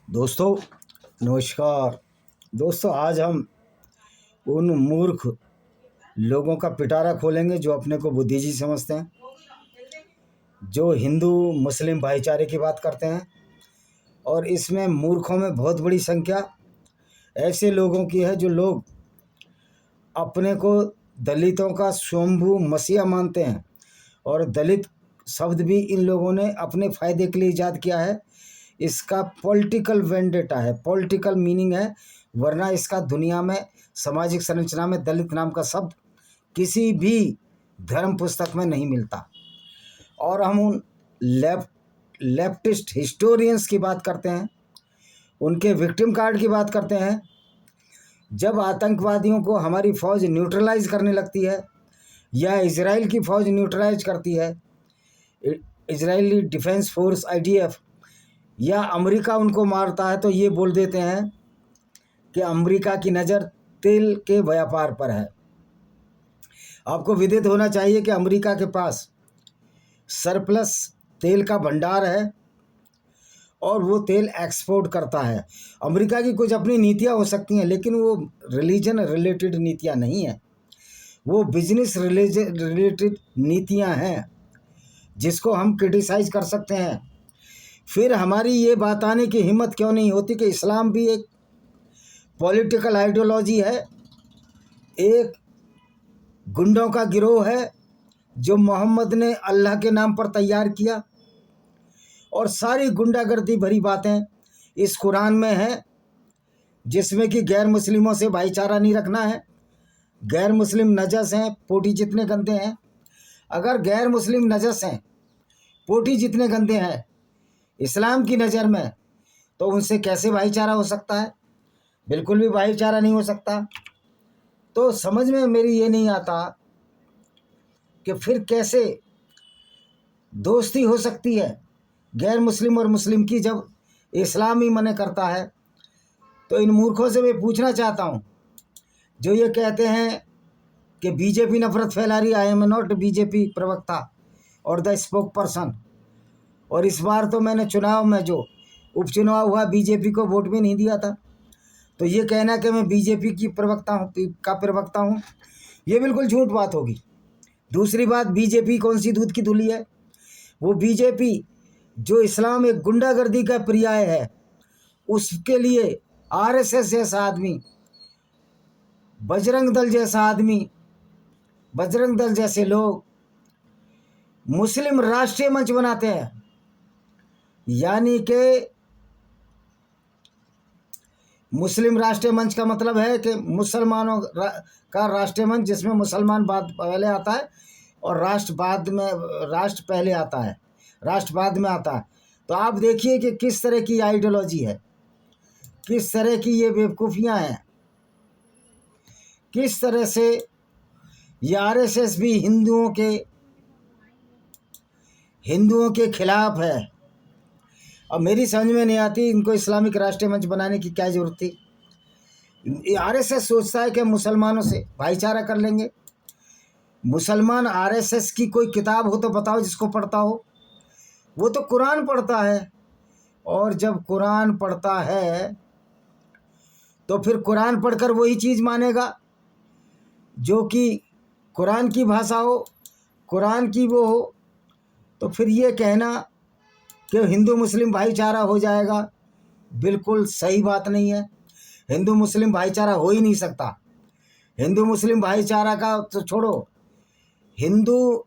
दोस्तों नमस्कार। दोस्तों आज हम उन मूर्ख लोगों का पिटारा खोलेंगे जो अपने को बुद्धिजीवी समझते हैं, जो हिंदू मुस्लिम भाईचारे की बात करते हैं। और इसमें मूर्खों में बहुत बड़ी संख्या ऐसे लोगों की है जो लोग अपने को दलितों का स्वयंभू मसीहा मानते हैं। और दलित शब्द भी इन लोगों ने अपने फ़ायदे के लिए ईजाद किया है। इसका पॉलिटिकल वेंडेटा है, पॉलिटिकल मीनिंग है, वरना इसका दुनिया में सामाजिक संरचना में दलित नाम का शब्द किसी भी धर्म पुस्तक में नहीं मिलता। और हम उन लेफ्टिस्ट हिस्टोरियंस की बात करते हैं, उनके विक्टिम कार्ड की बात करते हैं। जब आतंकवादियों को हमारी फ़ौज न्यूट्रलाइज करने लगती है या इजराइल की फ़ौज न्यूट्रलाइज करती है, इजरायली डिफेंस फोर्स IDF, या अमेरिका उनको मारता है, तो ये बोल देते हैं कि अमेरिका की नज़र तेल के व्यापार पर है। आपको विदित होना चाहिए कि अमेरिका के पास सरप्लस तेल का भंडार है और वो तेल एक्सपोर्ट करता है। अमेरिका की कुछ अपनी नीतियाँ हो सकती हैं, लेकिन वो रिलीजन रिलेटेड नीतियाँ नहीं हैं, वो बिजनेस रिलेटेड नीतियाँ हैं जिसको हम क्रिटिसाइज कर सकते हैं। फिर हमारी ये बात आने की हिम्मत क्यों नहीं होती कि इस्लाम भी एक पॉलिटिकल आइडियोलॉजी है, एक गुंडों का गिरोह है जो मोहम्मद ने अल्लाह के नाम पर तैयार किया। और सारी गुंडागर्दी भरी बातें इस कुरान में हैं, जिसमें कि गैर मुस्लिमों से भाईचारा नहीं रखना है, गैर मुस्लिम नजस हैं, पोटी जितने गंदे हैं। अगर गैर मुस्लिम नजस हैं, पोटी जितने गंदे हैं इस्लाम की नज़र में, तो उनसे कैसे भाईचारा हो सकता है? बिल्कुल भी भाईचारा नहीं हो सकता। तो समझ में मेरी ये नहीं आता कि फिर कैसे दोस्ती हो सकती है गैर मुस्लिम और मुस्लिम की, जब इस्लाम ही मना करता है। तो इन मूर्खों से मैं पूछना चाहता हूँ जो ये कहते हैं कि बीजेपी नफरत फैला रही। आई एम नॉट बीजेपी प्रवक्ता और द स्पोक पर्सन। और इस बार तो मैंने चुनाव में जो उपचुनाव हुआ बीजेपी को वोट भी नहीं दिया था। तो ये कहना कि मैं बीजेपी की प्रवक्ता हूँ, ये बिल्कुल झूठ बात होगी। दूसरी बात, बीजेपी कौन सी दूध की धुली है? वो बीजेपी जो इस्लाम एक गुंडागर्दी का पर्याय है, उसके लिए RSS जैसा आदमी, बजरंग दल जैसा आदमी, बजरंग दल जैसे लोग मुस्लिम राष्ट्रीय मंच बनाते हैं। यानी कि मुस्लिम राष्ट्रीय मंच का मतलब है कि मुसलमानों का राष्ट्रीय मंच, जिसमें मुसलमान बाद पहले आता है और राष्ट्र पहले आता है, राष्ट्र बाद में आता है। तो आप देखिए कि किस तरह की आइडियोलॉजी है, किस तरह की ये बेवकूफ़ियाँ हैं, किस तरह से ये RSS भी हिंदुओं के खिलाफ है। अब मेरी समझ में नहीं आती इनको इस्लामिक राष्ट्रीय मंच बनाने की क्या ज़रूरत थी। RSS सोचता है कि मुसलमानों से भाईचारा कर लेंगे। मुसलमान RSS की कोई किताब हो तो बताओ जिसको पढ़ता हो। वो तो कुरान पढ़ता है, और जब कुरान पढ़ता है तो फिर कुरान पढ़कर वही चीज़ मानेगा जो कि कुरान की भाषा हो, कुरान की वो हो। तो फिर ये कहना कि हिंदू मुस्लिम भाईचारा हो जाएगा, बिल्कुल सही बात नहीं है। हिंदू मुस्लिम भाईचारा हो ही नहीं सकता। हिंदू मुस्लिम भाईचारा का तो छोड़ो, हिंदू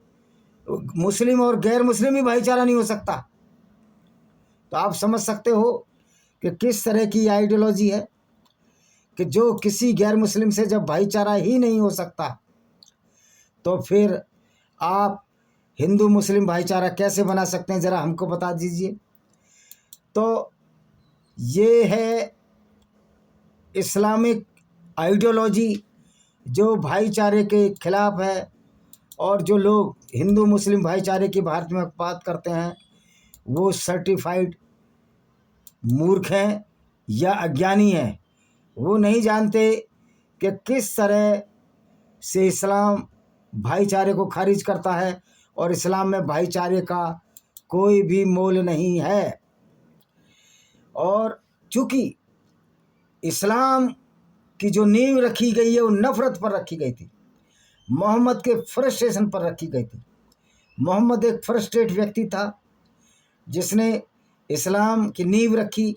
मुस्लिम और गैर मुस्लिम ही भाईचारा नहीं हो सकता। तो आप समझ सकते हो कि किस तरह की आइडियोलॉजी है कि जो किसी गैर मुस्लिम से जब भाईचारा ही नहीं हो सकता, तो फिर आप हिंदू मुस्लिम भाईचारा कैसे बना सकते हैं, ज़रा हमको बता दीजिए। तो ये है इस्लामिक आइडियोलॉजी जो भाईचारे के खिलाफ है। और जो लोग हिंदू मुस्लिम भाईचारे की भारत में बात करते हैं, वो सर्टिफाइड मूर्ख हैं या अज्ञानी हैं। वो नहीं जानते कि किस तरह से इस्लाम भाईचारे को खारिज करता है, और इस्लाम में भाईचारे का कोई भी मोल नहीं है। और चूँकि इस्लाम की जो नींव रखी गई है वो नफ़रत पर रखी गई थी, मोहम्मद के फ्रस्ट्रेशन पर रखी गई थी। मोहम्मद एक फ्रस्ट्रेट व्यक्ति था जिसने इस्लाम की नींव रखी,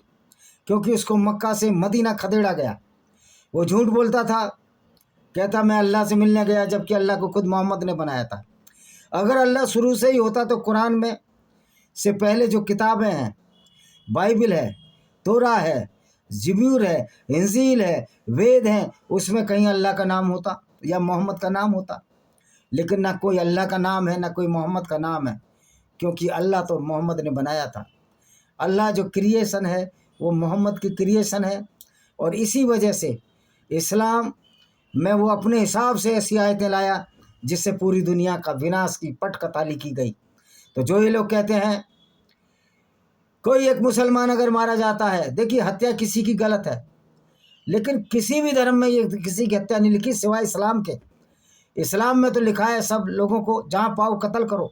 क्योंकि उसको मक्का से मदीना खदेड़ा गया। वो झूठ बोलता था, कहता मैं अल्लाह से मिलने गया, जबकि अल्लाह को खुद मोहम्मद ने बनाया था। अगर अल्लाह शुरू से ही होता तो कुरान में से पहले जो किताबें हैं, बाइबल है, तोरा है, ज़बूर है, इंजील है, वेद हैं, उसमें कहीं अल्लाह का नाम होता या मोहम्मद का नाम होता। लेकिन ना कोई अल्लाह का नाम है, ना कोई मोहम्मद का नाम है, क्योंकि अल्लाह तो मोहम्मद ने बनाया था। अल्लाह जो क्रिएशन है वो मोहम्मद की क्रिएशन है। और इसी वजह से इस्लाम में वो अपने हिसाब से ऐसी आयतें लाया जिससे पूरी दुनिया का विनाश की पटकथाली की गई। तो जो ये लोग कहते हैं कोई एक मुसलमान अगर मारा जाता है, देखिए हत्या किसी की गलत है, लेकिन किसी भी धर्म में ये किसी की हत्या नहीं लिखी सिवाय इस्लाम के। इस्लाम में तो लिखा है सब लोगों को जहाँ पाओ कत्ल करो।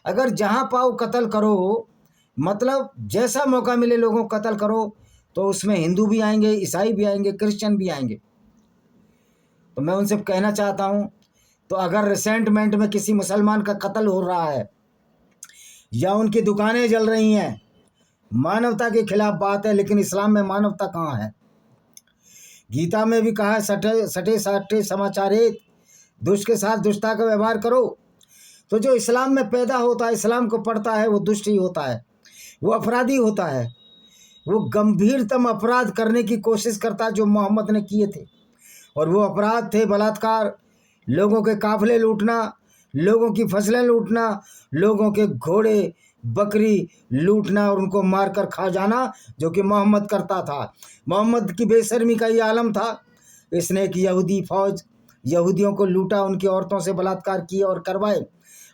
अगर जहाँ पाओ कत्ल करो मतलब जैसा मौका मिले लोगों को कत्ल करो, तो उसमें हिंदू भी आएंगे, ईसाई भी आएंगे, क्रिश्चियन भी आएंगे। तो मैं उनसे कहना चाहता हूँ, तो अगर रिसेंटमेंट में किसी मुसलमान का कत्ल हो रहा है या उनकी दुकानें जल रही हैं, मानवता के खिलाफ बात है। लेकिन इस्लाम में मानवता कहाँ है? गीता में भी कहा है सटे सटे साटे समाचारित, दुष्ट के साथ दुष्टता का व्यवहार करो। तो जो इस्लाम में पैदा होता है, इस्लाम को पढ़ता है, वो दुष्ट ही होता है, वो अपराधी होता है, वो गंभीरतम अपराध करने की कोशिश करता है जो मोहम्मद ने किए थे। और वो अपराध थे बलात्कार, लोगों के काफिले लूटना, लोगों की फसलें लूटना, लोगों के घोड़े बकरी लूटना और उनको मारकर खा जाना, जो कि मोहम्मद करता था। मोहम्मद की बेशर्मी का ये आलम था। इसने एक यहूदी फौज यहूदियों को लूटा, उनकी औरतों से बलात्कार किए और करवाए,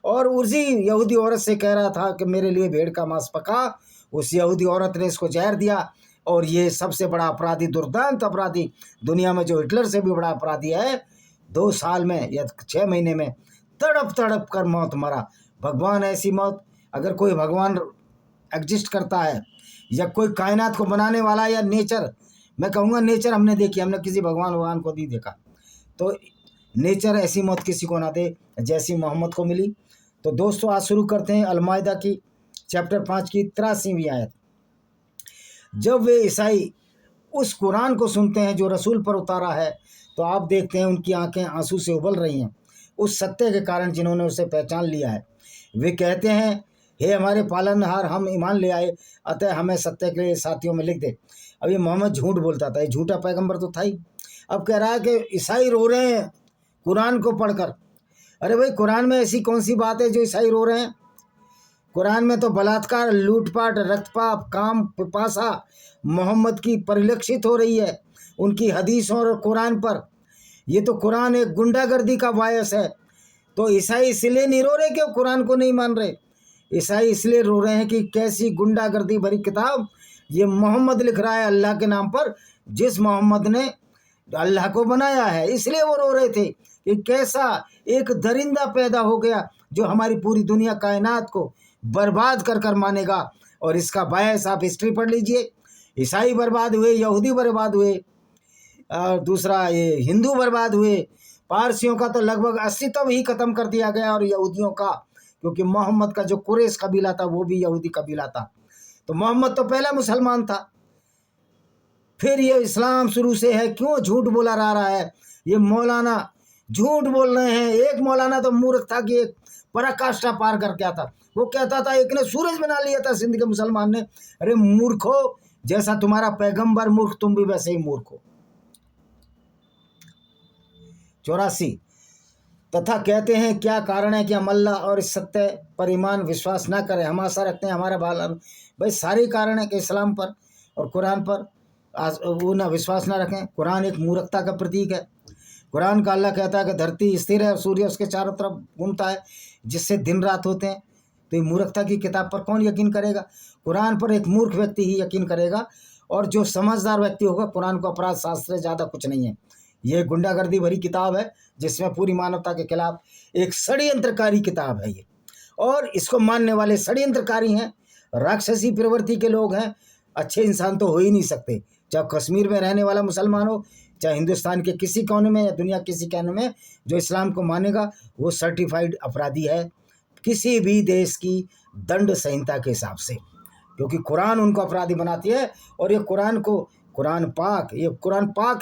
और उसी यहूदी औरत से कह रहा था कि मेरे लिए भेड़ का मांस पका। उस यहूदी औरत ने इसको जहर दिया। और ये सबसे बड़ा अपराधी, दुर्दांत अपराधी दुनिया में, जो हिटलर से भी बड़ा अपराधी है, 2 साल में या 6 महीने में तड़प तड़प कर मौत मरा। भगवान ऐसी मौत, अगर कोई भगवान एग्जिस्ट करता है या कोई कायनात को बनाने वाला या नेचर, मैं कहूँगा नेचर हमने देखी, हमने किसी भगवान को नहीं देखा, तो नेचर ऐसी मौत किसी को ना दे जैसी मोहम्मद को मिली। तो दोस्तों आज शुरू करते हैं अल-माइदा की चैप्टर 5 की 83वीं आयत। जब वे ईसाई उस कुरान को सुनते हैं जो रसूल पर उतारा है, तो आप देखते हैं उनकी आंखें आंसू से उबल रही हैं उस सत्य के कारण जिन्होंने उसे पहचान लिया है। वे कहते हैं, हे हमारे पालनहार, हम ईमान ले आए, अतः हमें सत्य के साथियों में लिख दे। अब ये मोहम्मद झूठ बोलता था, ये झूठा पैगंबर तो था ही। अब कह रहा है कि ईसाई रो रहे हैं कुरान को पढ़कर। अरे भाई, कुरान में ऐसी कौन सी बात है जो ईसाई रो रहे हैं? कुरान में तो बलात्कार, लूटपाट, रक्तपात, काम, पिपासा मोहम्मद की परिलक्षित हो रही है उनकी हदीसों और कुरान पर। ये तो कुरान एक गुंडागर्दी का वायस है। तो ईसाई इसलिए नहीं रो रहे कि कुरान को नहीं मान रहे, ईसाई इसलिए रो रहे हैं कि कैसी गुंडागर्दी भरी किताब ये मोहम्मद लिख रहा है अल्लाह के नाम पर, जिस मोहम्मद ने अल्लाह को बनाया है। इसलिए वो रो रहे थे कि कैसा एक दरिंदा पैदा हो गया जो हमारी पूरी दुनिया कायनात को बर्बाद कर कर मानेगा। और इसका बायस आप हिस्ट्री पढ़ लीजिए। ईसाई बर्बाद हुए, यहूदी बर्बाद हुए, और दूसरा ये हिंदू बर्बाद हुए। पारसियों का तो लगभग अस्तित्व ही खत्म कर दिया गया, और यहूदियों का, क्योंकि मोहम्मद का जो कुरैश कबीला था वो भी यहूदी कबीला था। तो मोहम्मद तो पहला मुसलमान था। फिर ये इस्लाम शुरू से है, क्यों झूठ बोला रहा है? ये मौलाना झूठ बोल रहे हैं। एक मौलाना तो मूर्ख था कि एक पराकाष्ठा पार कर गया था। वो कहता था एक ने सूरज बना लिया था सिंध के मुसलमान ने। अरे मूर्खो, जैसा तुम्हारा पैगंबर मूर्ख, तुम भी वैसे ही मूर्ख हो। 84 तथा कहते हैं, क्या कारण है कि हम अल्लाह और इस सत्य पर ईमान विश्वास ना करें? हम आशा रखते हैं हमारा भाई सारे कारण है कि इस्लाम पर और कुरान पर वो ना विश्वास ना रखें। कुरान एक मूर्खता का प्रतीक है। कुरान का अल्लाह कहता है कि धरती स्थिर है और सूर्य उसके चारों तरफ घूमता है, जिससे दिन रात होते हैं। तो ये मूर्खता की किताब पर कौन यकीन करेगा? कुरान पर एक मूर्ख व्यक्ति ही यकीन करेगा, और जो समझदार व्यक्ति होगा, कुरान को अपराध शास्त्र से ज़्यादा कुछ नहीं है। ये गुंडागर्दी भरी किताब है जिसमें पूरी मानवता के खिलाफ एक षड्यंत्रकारी किताब है ये। और इसको मानने वाले षड्यंत्रकारी हैं, राक्षसी प्रवृत्ति के लोग हैं, अच्छे इंसान तो हो ही नहीं सकते, चाहे कश्मीर में रहने वाला मुसलमान हो, चाहे हिंदुस्तान के किसी कोने में या दुनिया के किसी कोने में, जो इस्लाम को मानेगा वो सर्टिफाइड अपराधी है किसी भी देश की दंड संहिता के हिसाब से, क्योंकि कुरान उनको अपराधी बनाती है। और ये कुरान पाक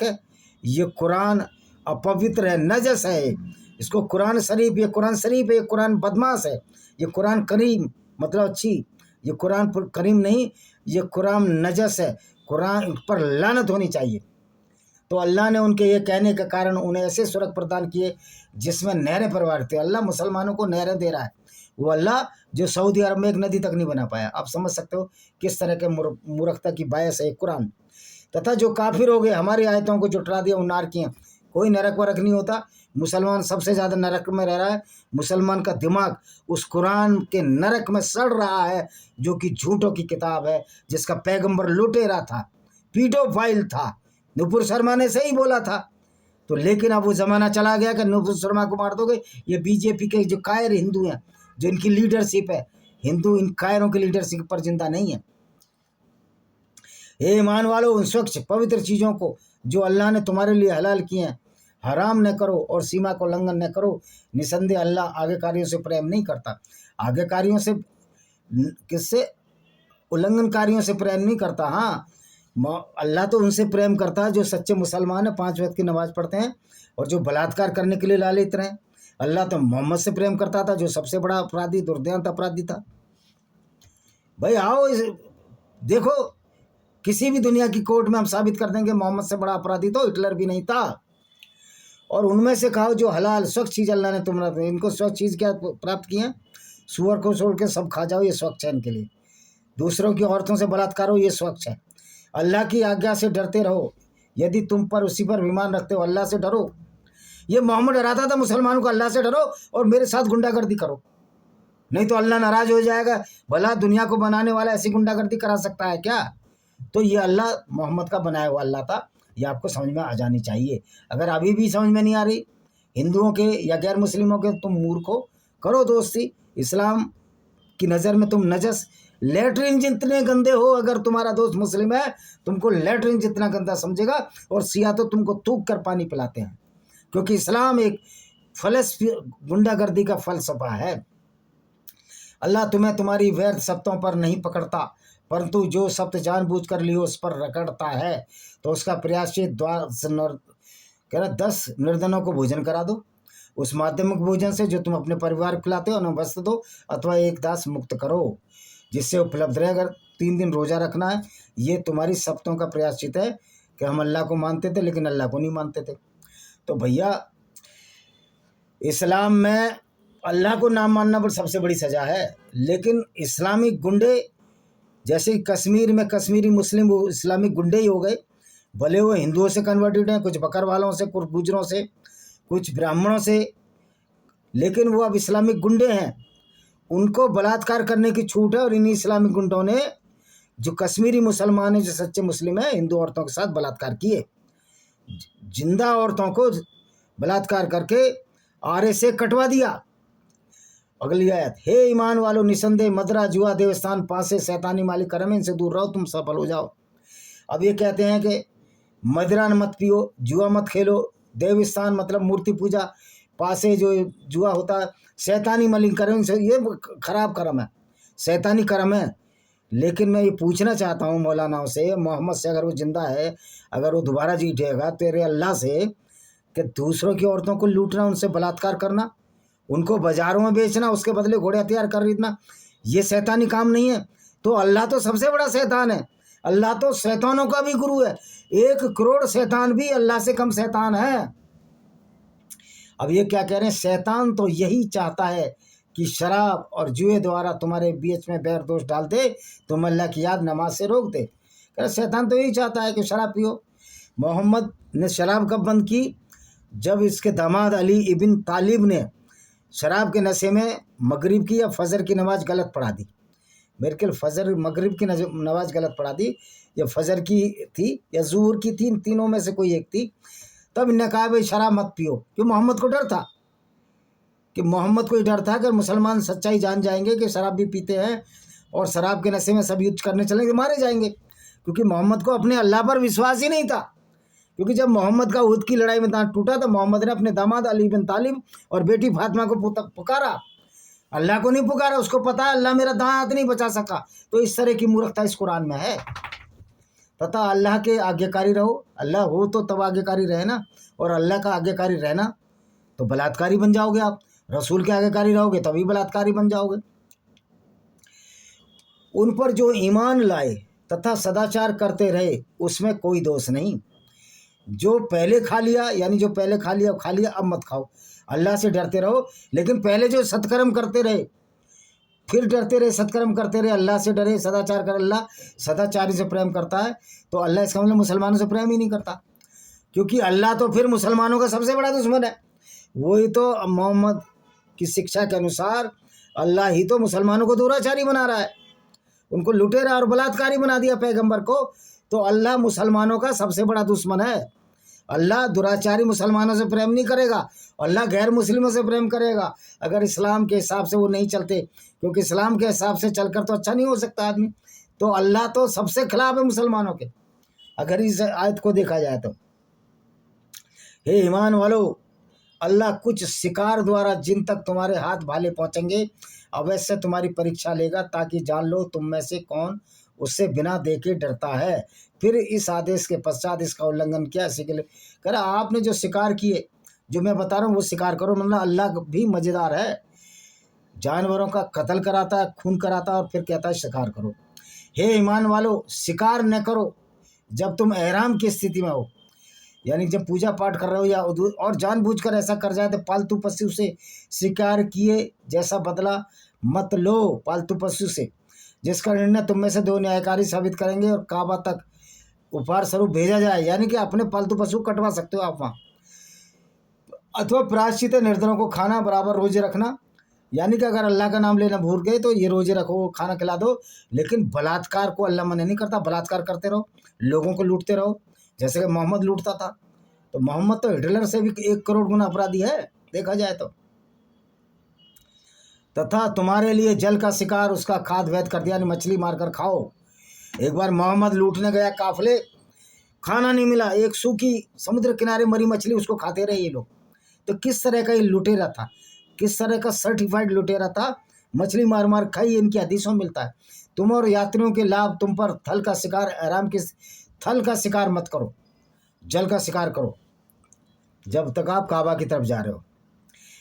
है, ये कुरान अपवित्र है, नजस है। इसको कुरान शरीफ, ये कुरान शरीफ है, ये कुरान बदमाश है, ये कुरान करीम मतलब अच्छी, ये कुरान करीम नहीं, ये कुरान नजस है, कुरान पर लानत होनी चाहिए। तो अल्लाह ने उनके ये कहने के कारण उन्हें ऐसे स्वर्ग प्रदान किए जिसमें नहरें प्रवाहित थे। अल्लाह मुसलमानों को नहरें दे रहा है, वो अल्लाह जो सऊदी अरब में एक नदी तक नहीं बना पाया। आप समझ सकते हो किस तरह के मूर्खता की बायस है कुरान। तथा जो काफिर हो गए, हमारी आयतों को जुटरा दिया, उन्नार किए, कोई नरक वरक नहीं होता। मुसलमान सबसे ज़्यादा नरक में रह रहा है। मुसलमान का दिमाग उस कुरान के नरक में सड़ रहा है, जो कि झूठों की किताब है, जिसका पैगंबर लुटेरा था, पीडोफाइल था। नुपुर शर्मा ने सही बोला था। तो लेकिन अब वो ज़माना चला गया कि नुपुर शर्मा को मार दोगे। ये बीजेपी के जो कायर हिंदू हैं, जो इनकी लीडरशिप है, हिंदू इन कायरों की लीडरशिप पर जिंदा नहीं है। हे ईमान वालों, उन स्वच्छ पवित्र चीज़ों को जो अल्लाह ने तुम्हारे लिए हलाल किए हैं हराम न करो और सीमा को उल्लंघन न करो। निसंदेह अल्लाह आज्ञाकारियों से प्रेम नहीं करता। आज्ञाकारियों से, किससे? उल्लंघनकारियों से प्रेम नहीं करता। हाँ, अल्लाह तो उनसे प्रेम करता है जो सच्चे मुसलमान है, 5 वक्त की नमाज पढ़ते हैं और जो बलात्कार करने के लिए लालित रहे। अल्लाह तो मोहम्मद से प्रेम करता था, जो सबसे बड़ा अपराधी, दुर्दांत अपराधी था। भाई आओ देखो, किसी भी दुनिया की कोर्ट में हम साबित कर देंगे मोहम्मद से बड़ा अपराधी तो हिटलर भी नहीं था। और उनमें से कहो जो हलाल स्वच्छ चीज़ अल्लाह ने तुम्हारा, इनको स्वच्छ चीज़ क्या प्राप्त की है? सुअर को छोड़ के सब खा जाओ, ये स्वच्छ है इनके लिए। दूसरों की औरतों से बलात्कार हो, ये स्वच्छ है। अल्लाह की आज्ञा से डरते रहो, यदि तुम पर उसी पर विमान रखते हो। अल्लाह से डरो। ये मोहम्मद डराता था मुसलमानों को, अल्लाह से डरो और मेरे साथ गुंडागर्दी करो, नहीं तो अल्लाह नाराज हो जाएगा। भला दुनिया को बनाने वाला ऐसी गुंडागर्दी करा सकता है क्या? तो ये अल्लाह मोहम्मद का बनाया हुआ अल्लाह था। ये आपको समझ में आ जानी चाहिए। अगर अभी भी समझ में नहीं आ रही हिंदुओं के या गैर मुस्लिमों के, तुम मूर्ख हो, करो दोस्ती। इस्लाम की नज़र में तुम नजस, लेटरिन जितने गंदे हो, अगर तुम्हारा दोस्त मुस्लिम है तुमको लेटरिन जितना गंदा समझेगा, और सिया तो तुमको थूक कर पानी पिलाते हैं, क्योंकि इस्लाम एक गुंडागर्दी का फलसफा है। अल्लाह तुम्हें तुम्हारी व्यर्थ शब्दों पर नहीं पकड़ता, परंतु जो शब्द जानबूझकर लियो उस पर रगड़ता है, तो उसका प्रयासचित 10 निर्धनों को भोजन करा दो। उस माध्यमिक भोजन से जो तुम अपने परिवार को खिलाते हो, उन्हें वस्त्र दो, अथवा एक दास मुक्त करो जिससे उपलब्ध रहे। अगर 3 दिन रोज़ा रखना है, ये तुम्हारी शब्दों का प्रयासचित है कि हम अल्लाह को मानते थे लेकिन अल्लाह को नहीं मानते थे। तो भैया, इस्लाम में अल्लाह को ना मानना पर सबसे बड़ी सज़ा है। लेकिन इस्लामिक गुंडे, जैसे कश्मीर में कश्मीरी मुस्लिम वो इस्लामिक गुंडे ही हो गए, भले वो हिंदुओं से कन्वर्टेड हैं, कुछ बकरवालों से, कुछ गुजरों से, कुछ ब्राह्मणों से, लेकिन वो अब इस्लामिक गुंडे हैं। उनको बलात्कार करने की छूट है। और इन्हीं इस्लामिक गुंडों ने जो कश्मीरी मुसलमान हैं, जो सच्चे मुस्लिम हैं, हिंदू औरतों के साथ बलात्कार किए, जिंदा औरतों को बलात्कार करके आरे से कटवा दिया। अगली आयत, हे ईमान वालों, निसंदेह मदरा, जुआ, देवस्थान, पासे, शैतानी मालिक करम, इनसे दूर रहो, तुम सफल हो जाओ। अब ये कहते हैं कि मदिरा मत पियो, जुआ मत खेलो, देवस्थान मतलब मूर्ति पूजा, पासे जो जुआ होता है, शैतानी मालिक करम, इनसे, ये खराब कर्म है, शैतानी कर्म है। लेकिन मैं ये पूछना चाहता हूँ मौलानाओं से, मोहम्मद से, अगर वो जिंदा है, अगर वो दोबारा जी उठेगा, तेरे अल्लाह से, कि दूसरों की औरतों को लूटना, उनसे बलात्कार करना, उनको बाजारों में बेचना, उसके बदले घोड़े हथियार खरीदना, ये शैतानी काम नहीं है? तो अल्लाह तो सबसे बड़ा शैतान है। अल्लाह तो शैतानों का भी गुरु है। 1 करोड़ शैतान भी अल्लाह से कम शैतान है। अब ये क्या कह रहे हैं? शैतान तो यही चाहता है कि शराब और जुए द्वारा तुम्हारे बीच में बैर दोष डाल दे, तुम अल्लाह की याद नमाज से रोक दे। कह रहे शैतान तो यही चाहता है कि शराब पियो। मोहम्मद ने शराब कब बंद की? जब इसके दामाद अली इब्न तालिब ने शराब के नशे में मगरिब की या फजर की नमाज गलत पढ़ा दी। मेरे ख्याल फजर मगरिब की नमाज गलत पढ़ा दी, या फजर की थी या ज़ुहर की थी, तीनों में से कोई एक थी। तब इन्होंने कहा भाई शराब मत पियो, क्यों? मोहम्मद को डर था, कि मोहम्मद को ही डर था कि मुसलमान सच्चाई जान जाएंगे कि शराब भी पीते हैं और शराब के नशे में सब युद्ध करने चलेंगे, मारे जाएंगे। क्योंकि मोहम्मद को अपने अल्लाह पर विश्वास ही नहीं था। क्योंकि जब मोहम्मद का उहद की लड़ाई में दांत टूटा तो मोहम्मद ने अपने दामाद अली बिन तालिब और बेटी फातिमा को पुकारा, अल्लाह को नहीं पुकारा। उसको पता है अल्लाह मेरा दांत नहीं बचा सका। तो इस तरह की मूर्खता इस कुरान में है। तथा अल्लाह के आज्ञाकारी रहो। अल्लाह हो तो तब आज्ञाकारी रहे ना, और अल्लाह का आज्ञाकारी रहना तो बलात्कारी बन जाओगे आप। रसूल के आज्ञाकारी रहोगे तभी बलात्कारी बन जाओगे। उन पर जो ईमान लाए तथा सदाचार करते रहे उसमें कोई दोष नहीं। जो पहले खा लिया, यानी जो पहले खा लिया अब मत खाओ। अल्लाह से डरते रहो, लेकिन पहले जो सत्कर्म करते रहे फिर डरते रहे, सत्कर्म करते रहे, अल्लाह से डरे, सदाचार कर। अल्लाह सदाचारी से प्रेम करता है, तो अल्लाह इसका मतलब मुसलमानों से प्रेम ही नहीं करता, क्योंकि अल्लाह तो फिर मुसलमानों का सबसे बड़ा दुश्मन है। वही तो मोहम्मद की शिक्षा के अनुसार अल्लाह ही तो मुसलमानों को दुराचारी बना रहा है, उनको लुटेरा और बलात्कारी बना दिया पैगंबर को। तो अल्लाह मुसलमानों का सबसे बड़ा दुश्मन है। अल्लाह दुराचारी मुसलमानों से प्रेम नहीं करेगा, अल्लाह गैर मुस्लिमों से प्रेम करेगा, अगर इस्लाम के हिसाब से वो नहीं चलते, क्योंकि इस्लाम के हिसाब से चलकर तो अच्छा नहीं हो सकता आदमी। तो अल्लाह तो सबसे खिलाफ है मुसलमानों के, अगर इस आयत को देखा जाए तो। हे ईमान वालो, अल्लाह कुछ शिकार द्वारा जिन तक तुम्हारे हाथ भाले पहुँचेंगे अवश्य तुम्हारी परीक्षा लेगा, ताकि जान लो तुम में से कौन उससे बिना देखे डरता है। फिर इस आदेश के पश्चात इसका उल्लंघन किया, इसी के लिए कह रहा आपने जो शिकार किए, जो मैं बता रहा हूँ वो शिकार करो। मतलब अल्लाह भी मज़ेदार है, जानवरों का कत्ल कराता है, खून कराता है, और फिर कहता है शिकार करो। हे ईमान वालो, शिकार न करो जब तुम एहराम की स्थिति में हो, यानी जब पूजा पाठ कर रहे हो या और जानबूझकर ऐसा कर जाए तो पालतू पशु से शिकार किए जैसा बदला मत लो पालतू पशु से, जिसका निर्णय तुम में से दो न्यायकारी साबित करेंगे और काबा तक उपहार स्वरूप भेजा जाए। यानी कि अपने पालतू पशु कटवा सकते हो आप वहाँ। अथवा प्रायश्चित निर्धनों को खाना बराबर रोजे रखना, यानी कि अगर अल्लाह का नाम लेना भूल गए तो ये रोजे रखो, खाना खिला दो। लेकिन बलात्कार को अल्लाह मना नहीं करता, बलात्कार करते रहो, लोगों को लूटते रहो, जैसे कि मोहम्मद लूटता था। तो मोहम्मद तो हिटलर से भी 1 करोड़ गुना अपराधी है देखा जाए तो। तथा तुम्हारे लिए जल का शिकार उसका खाद वैध कर दिया, यानी मछली मारकर खाओ। एक बार मोहम्मद लूटने गया काफिले, खाना नहीं मिला, एक सूखी समुद्र किनारे मरी मछली उसको खाते रहे ये लोग। तो किस तरह का ये लुटेरा था, किस तरह का सर्टिफाइड लुटेरा था, मछली मार मार खाई, इनकी हदीसों में मिलता है। तुम और यात्रियों के लाभ तुम पर थल का शिकार, आराम के थल का शिकार मत करो, जल का शिकार करो जब तक आप काबा की तरफ जा रहे हो।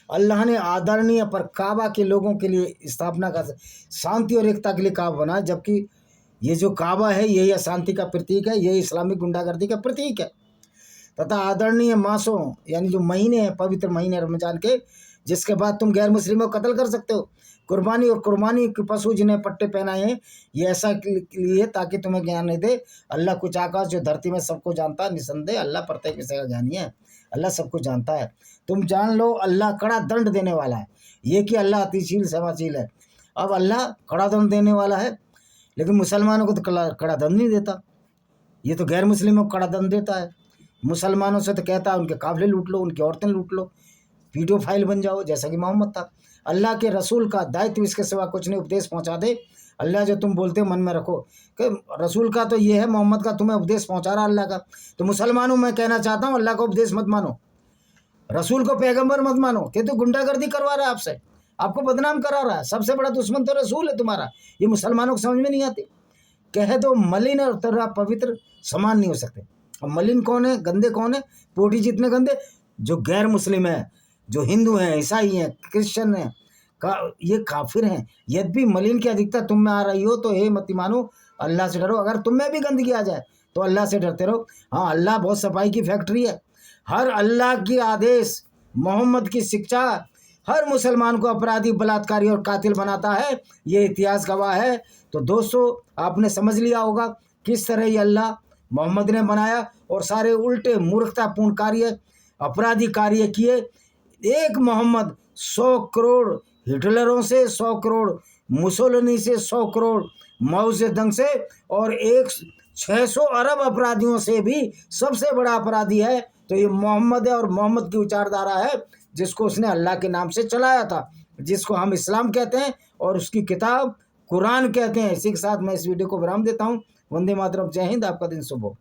अल्लाह ने आदरणीय पर काबा के लोगों के लिए स्थापना का शांति और एकता के लिए काबा बना, जबकि ये जो काबा है यही अशांति का प्रतीक है, यही इस्लामिक गुंडागर्दी का प्रतीक है। तथा आदरणीय मासों, यानी जो महीने हैं, पवित्र महीने रमजान के, जिसके बाद तुम गैर मुस्लिमों को कत्ल कर सकते हो। कुर्बानी और कुर्बानी के पशु जिन्हें पट्टे पहनाए हैं, ये ऐसा लिए ताकि तुम्हें ज्ञान नहीं दे। अल्लाह कुछ आकाश जो धरती में सबको जानता है, निसंदेह अल्लाह प्रत्येक विषय का ज्ञानी है, अल्लाह सब कुछ जानता है। तुम जान लो अल्लाह कड़ा दंड देने वाला है, ये कि अल्लाह अतिशील क्षमाशील है। अब अल्लाह कड़ा दंड देने वाला है, लेकिन मुसलमानों को तो कड़ा दंड नहीं देता, ये तो गैर मुस्लिमों को कड़ा दंड देता है। मुसलमानों से तो कहता है उनके काफिले लूट लो, उनकी औरतें लूट लो, वीडियो फाइल बन जाओ, जैसा कि मोहम्मद था। अल्लाह के रसूल का दायित्व इसके सिवा कुछ नहीं, उपदेश पहुंचा दे। अल्लाह जो तुम बोलते हो मन में रखो, कि रसूल का तो ये है, मोहम्मद का तुम्हें उपदेश पहुंचा रहा अल्लाह का। तो मुसलमानों मैं कहना चाहता हूँ अल्लाह का उपदेश मत मानो, रसूल को पैगंबर मत मानो, कि तो गुंडागर्दी करवा रहा है आपसे, आपको बदनाम करा रहा है। सबसे बड़ा दुश्मन तो रसूल है तुम्हारा, ये मुसलमानों को समझ में नहीं आती। कह दो मलिन और तरह पवित्र समान नहीं हो सकते। अब मलिन कौन है, गंदे कौन है, पोटी जितने गंदे, जो गैर मुस्लिम है, जो हिंदू हैं, ईसाई हैं, क्रिश्चियन हैं, ये काफिर हैं। यद्यपि मलिन की अधिकता तुम में आ रही हो तो हे मत मानो, अल्लाह से डरो। अगर तुम में भी गंदगी आ जाए तो अल्लाह से डरते रहो। हाँ, अल्लाह बहुत सफाई की फैक्ट्री है। हर अल्लाह की आदेश, मोहम्मद की शिक्षा हर मुसलमान को अपराधी, बलात्कारी और कातिल बनाता है, ये इतिहास गवाह है। तो दोस्तों, आपने समझ लिया होगा किस तरह ये अल्लाह मोहम्मद ने बनाया और सारे उल्टे मूर्खतापूर्ण कार्य, अपराधी कार्य किए। एक मोहम्मद 100 करोड़ हिटलरों से, 100 करोड़ मुसोलिनी से, 100 करोड़ माओ ज़ेडंग से, और 600 अरब अपराधियों से भी सबसे बड़ा अपराधी है। तो ये मोहम्मद है, और मोहम्मद की विचारधारा है जिसको उसने अल्लाह के नाम से चलाया था, जिसको हम इस्लाम कहते हैं और उसकी किताब कुरान कहते हैं। इसी के साथ मैं इस वीडियो को विराम देता हूँ। वंदे मातरम। जय हिंद। आपका दिन शुभ हो।